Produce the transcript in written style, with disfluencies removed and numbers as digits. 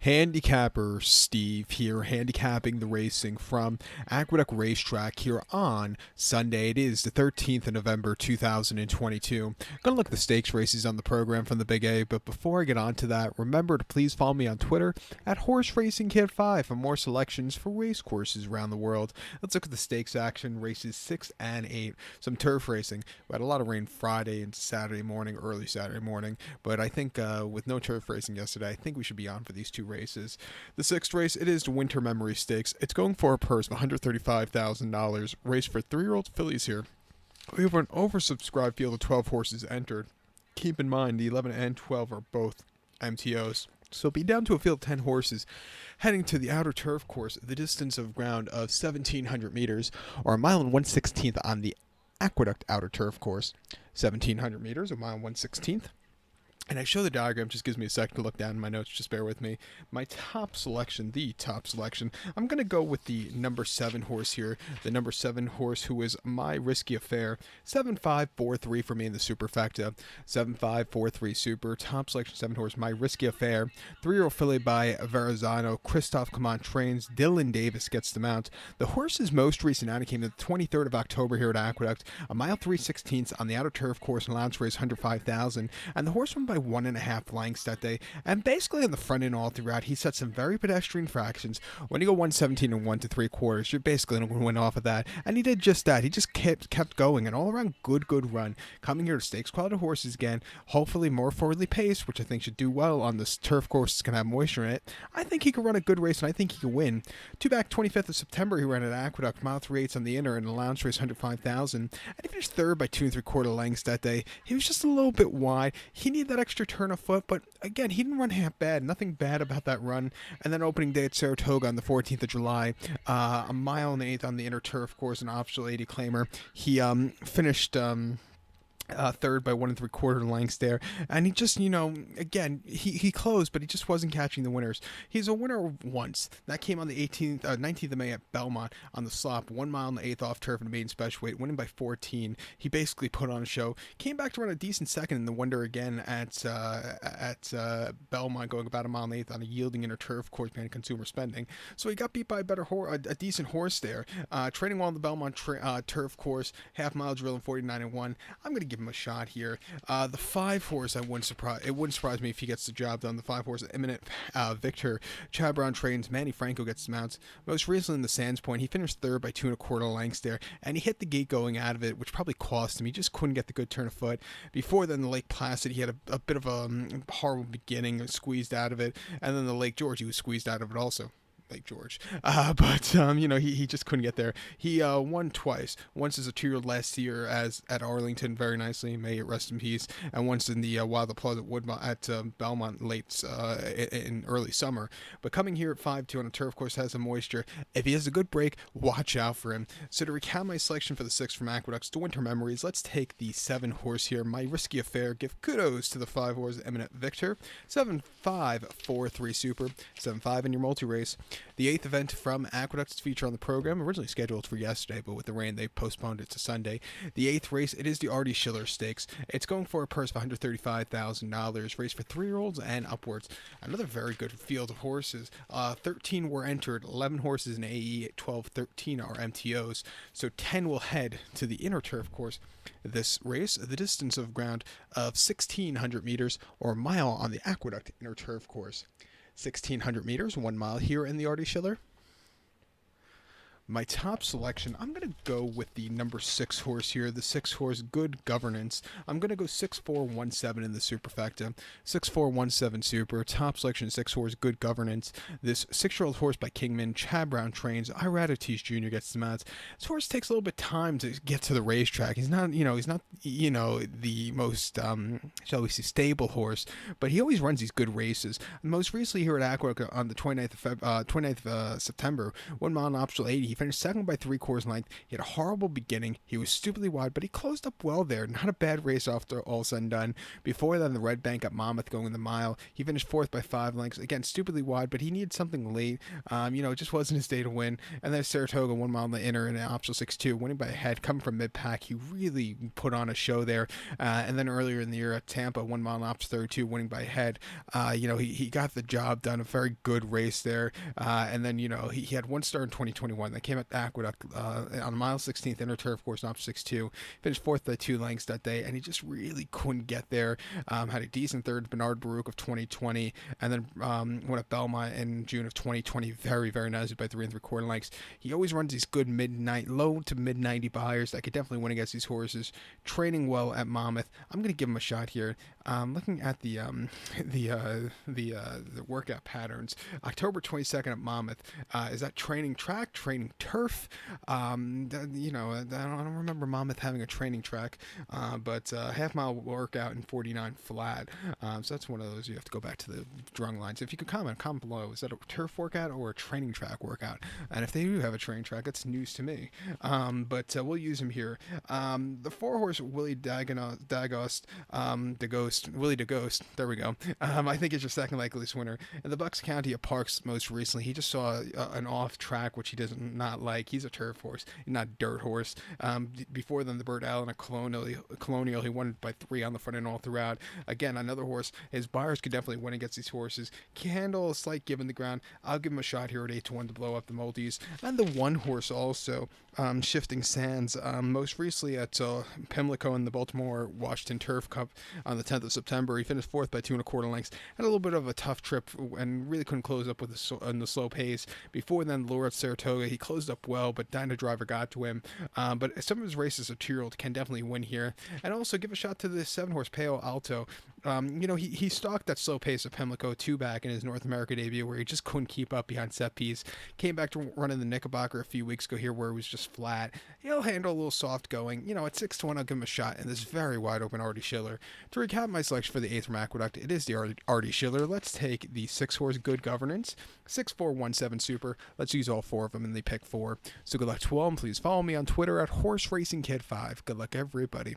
Handicapper Steve here, handicapping the racing from Aqueduct Racetrack here on Sunday. It is the 13th of November 2022. Gonna look at the stakes races on the program from the Big A, but before I get on to that, remember to please follow me on Twitter at Horse Racing Kid 5 for more selections for race courses around the world. Let's look at the stakes action, races 6 and 8. Some turf racing. We had a lot of rain Friday and Saturday morning, early Saturday morning, but I think with no turf racing yesterday, I think we should be on for these two races. The sixth race, it is the Winter Memory Stakes. It's going for a purse of $135,000. Race for 3-year-old fillies here. We have an oversubscribed field of 12 horses entered. Keep in mind, the 11 and 12 are both MTOs. So be down to a field of 10 horses heading to the outer turf course, the distance of ground of 1,700 meters, or a mile and 1/16th on the Aqueduct outer turf course. 1,700 meters, a mile and 1/16th. And I show the diagram, just gives me a second to look down in my notes, just bear with me. My top selection, I'm going to go with the number 7 horse here. The number 7 horse who is my risky affair. 7543 for me in the superfecta. 7543 super. Top selection, 7 horse, my risky affair. 3-year-old filly by Verrazano. Christoph Command trains. Dylan Davis gets the mount. The horse's most recent outing came the 23rd of October here at Aqueduct. A mile 3/16 on the outer turf course, and allowance race 105,000. And the horse won by 1.5 lengths that day, and basically on the front end all throughout, he set some very pedestrian fractions. When you go 117 and 1 3/4, you're basically going to win off of that, and he did just that. He just kept going, an all-around good run. Coming here to stakes quality horses again, hopefully more forwardly paced, which I think should do well on this turf course. It's going to have moisture in it. I think he can run a good race, and I think he can win. Two back, 25th of September, he ran at Aqueduct, mile 3/8 on the inner, and allowance race 105,000, and he finished third by 2 3/4 lengths that day. He was just a little bit wide. He needed that extra turn of foot, but again, he didn't run half bad. Nothing bad about that run. And then opening day at Saratoga on the 14th of July, a mile and 1/8 on the inner turf course, an optional 80 claimer. He finished third by 1 3/4 lengths there, and he just, again, he closed, but he just wasn't catching the winners. He's a winner once. That came on the 19th of May at Belmont on the slop, 1 mile and 1/8 off turf in the maiden special weight, winning by 14. He basically put on a show. Came back to run a decent second in the Wonder again at Belmont, going about 1 mile and 1/8 on a yielding inner turf course behind consumer spending. So he got beat by a decent horse there. Training well on the Belmont turf course, half mile drill in 49 and 1. I'm going to give him a shot here. The 5 horse, it wouldn't surprise me if he gets the job done. The 5 horse, Eminent Victor. Chad Brown trains. Manny Franco gets the mounts. Most recently in the Sands Point, he finished third by 2 1/4 lengths there, and he hit the gate going out of it, which probably cost him. He just couldn't get the good turn of foot. Before then, the Lake Placid, he had a bit of a horrible beginning, squeezed out of it, and then the Lake George, he was squeezed out of it also. Lake George. But he just couldn't get there. He won twice. Once as a 2-year-old last year at Arlington, very nicely, may it rest in peace, and once in the Wild Applause at Belmont late in early summer. But coming here at 5-2 on a turf course, has some moisture. If he has a good break, watch out for him. So to recount my selection for the 6 from Aqueducts to Winter Memories, let's take the 7 horse here. My risky affair. Give kudos to the 5 horse, Eminent Victor. 7543 super. 75 in your multi-race. The 8th event from Aqueducts feature on the program, originally scheduled for yesterday, but with the rain, they postponed it to Sunday. The 8th race, it is the Artie Schiller Stakes. It's going for a purse of $135,000, race for 3-year-olds and upwards. Another very good field of horses. 13 were entered, 11 horses in AE, 12, 13 are MTOs, so 10 will head to the inner turf course. This race, the distance of ground of 1,600 meters, or a mile on the Aqueduct inner turf course. 1,600 meters, 1 mile here in the Artie Schiller. My top selection, I'm going to go with the number 6 horse here, the 6 horse, Good Governance. I'm going to go 6417 in the superfecta. 6417 super, top selection, 6 horse, Good Governance. This 6-year-old horse by Kingman, Chad Brown trains. Iratis Jr. gets the mounts. This horse takes a little bit of time to get to the racetrack. He's not the most, shall we say, stable horse, but he always runs these good races. Most recently here at Aqueduct on the 29th of September, 1 mile and optional 80, He finished second by 3/4 length. He had a horrible beginning. He was stupidly wide, but he closed up well there. Not a bad race after all said and done. Before then, the Red Bank at Monmouth going the mile. He finished fourth by 5 lengths. Again, stupidly wide, but he needed something late. It just wasn't his day to win. And then Saratoga 1 mile in the inner in an optional 6-2, winning by a head, coming from mid-pack. He really put on a show there. And then earlier in the year at Tampa, 1 mile in option 32, winning by a head. He got the job done. A very good race there. And then, he had one start in 2021 that came at Aqueduct on mile 16th inner turf course, option 6-2. Finished fourth by 2 lengths that day, and he just really couldn't get there. Had a decent third, Bernard Baruch of 2020, and then won at Belmont in June of 2020. Very, very nice by 3 3/4 lengths. He always runs these good low to mid 90 buyers that could definitely win against these horses. Training well at Monmouth. I'm going to give him a shot here. Looking at the workout patterns, October 22nd at Monmouth. Is that training track, training turf? I don't remember Monmouth having a training track, but half-mile workout in 49 flat. So that's one of those you have to go back to the drawing lines. If you could comment below. Is that a turf workout or a training track workout? And if they do have a training track, that's news to me. But we'll use him here. The 4-horse Willie DeGhost. Willie DeGhost. There we go. I think is your second likeliest winner. In the Bucks County at Parks most recently, he just saw an off track, which he does not like. He's a turf horse, not a dirt horse. Before then, the Burt Allen at Colonial, he won by 3 on the front end all throughout. Again, another horse. His buyers could definitely win against these horses. Can handle a slight give in the ground. I'll give him a shot here at 8-1 to blow up the multis. And the 1 horse also, Shifting Sands, most recently at Pimlico in the Baltimore Washington Turf Cup on the 10th of September. He finished fourth by 2 1/4 lengths. Had a little bit of a tough trip and really couldn't close up with the slow pace. Before then, Laura at Saratoga, he closed up well, but Dinah Driver got to him. But some of his races are 2-year-old can definitely win here. And also give a shot to the 7-horse Palo Alto. He stalked that slow pace of Pimlico 2 back in his North America debut, where he just couldn't keep up behind set piece. Came back to running the Knickerbocker a few weeks ago here, where it was just flat. He'll handle a little soft going. At 6-1, I'll give him a shot in this very wide open Artie Schiller. To recap my selection for the 8th from Aqueduct, it is the Artie Schiller. Let's take the 6-horse Good Governance, 6-4-1-7 Super. Let's use all 4 of them in the pick 4. So good luck to all, and please follow me on Twitter at HorseRacingKid5. Good luck, everybody.